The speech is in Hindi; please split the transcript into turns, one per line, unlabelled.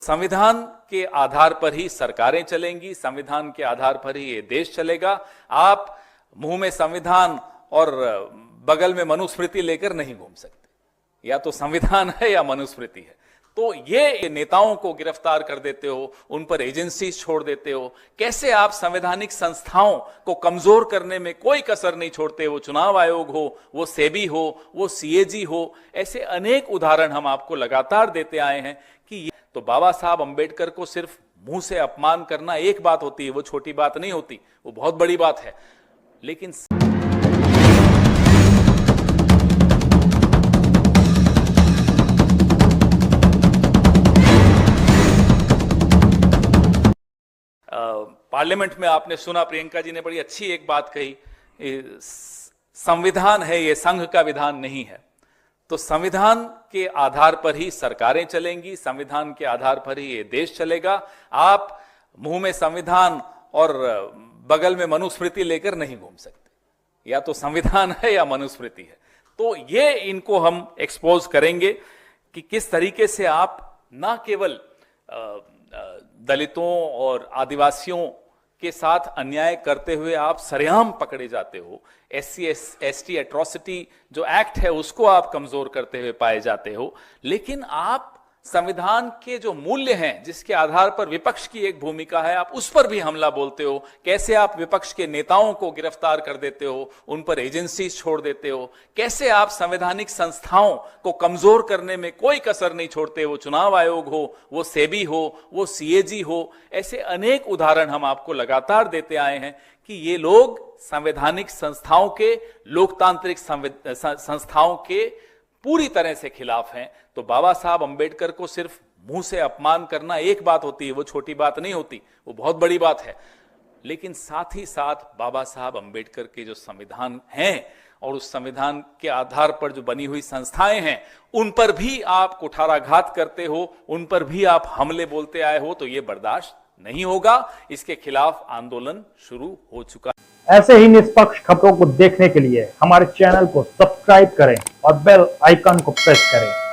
संविधान के आधार पर ही सरकारें चलेंगी, संविधान के आधार पर ही ये देश चलेगा। आप मुंह में संविधान और बगल में मनुस्मृति लेकर नहीं घूम सकते। या तो संविधान है या मनुस्मृति है। तो ये नेताओं को गिरफ्तार कर देते हो, उन पर एजेंसीज छोड़ देते हो। कैसे आप संवैधानिक संस्थाओं को कमजोर करने में कोई कसर नहीं छोड़ते। वो चुनाव आयोग हो, वो सेबी हो, वो सीएजी हो, ऐसे अनेक उदाहरण हम आपको लगातार देते आए हैं कि तो बाबा साहब अंबेडकर को सिर्फ मुंह से अपमान करना एक बात होती है, वो छोटी बात नहीं होती, वो बहुत बड़ी बात है। लेकिन पार्लियामेंट में आपने सुना, प्रियंका जी ने बड़ी अच्छी एक बात कही, संविधान है ये संघ का विधान नहीं है। तो संविधान के आधार पर ही सरकारें चलेंगी, संविधान के आधार पर ही ये देश चलेगा। आप मुंह में संविधान और बगल में मनुस्मृति लेकर नहीं घूम सकते। या तो संविधान है या मनुस्मृति है। तो ये इनको हम एक्सपोज करेंगे कि किस तरीके से आप ना केवल दलितों और आदिवासियों के साथ अन्याय करते हुए आप सरेआम पकड़े जाते हो, SC ST एट्रोसिटी जो एक्ट है उसको आप कमजोर करते हुए पाए जाते हो, लेकिन आप संविधान के जो मूल्य हैं जिसके आधार पर विपक्ष की एक भूमिका है, आप उस पर भी हमला बोलते हो। कैसे आप विपक्ष के नेताओं को गिरफ्तार कर देते हो, उन पर एजेंसीज छोड़ देते हो। कैसे आप संवैधानिक संस्थाओं को कमजोर करने में कोई कसर नहीं छोड़ते। वो चुनाव आयोग हो, वो सेबी हो, वो सीएजी हो, ऐसे अनेक उदाहरण हम आपको लगातार देते आए हैं कि ये लोग संवैधानिक संस्थाओं के, लोकतांत्रिक संस्थाओं के पूरी तरह से खिलाफ हैं। तो बाबा साहब अंबेडकर को सिर्फ मुंह से अपमान करना एक बात होती है, वो छोटी बात नहीं होती, वो बहुत बड़ी बात है। लेकिन साथ ही साथ बाबा साहब अंबेडकर के जो संविधान हैं और उस संविधान के आधार पर जो बनी हुई संस्थाएं हैं, उन पर भी आप कुठाराघात करते हो, उन पर भी आप हमले बोलते आए हो। तो ये बर्दाश्त नहीं होगा। इसके खिलाफ आंदोलन शुरू हो चुका है।
ऐसे ही निष्पक्ष खबरों को देखने के लिए हमारे चैनल को सब्सक्राइब करें और बेल आइकन को प्रेस करें।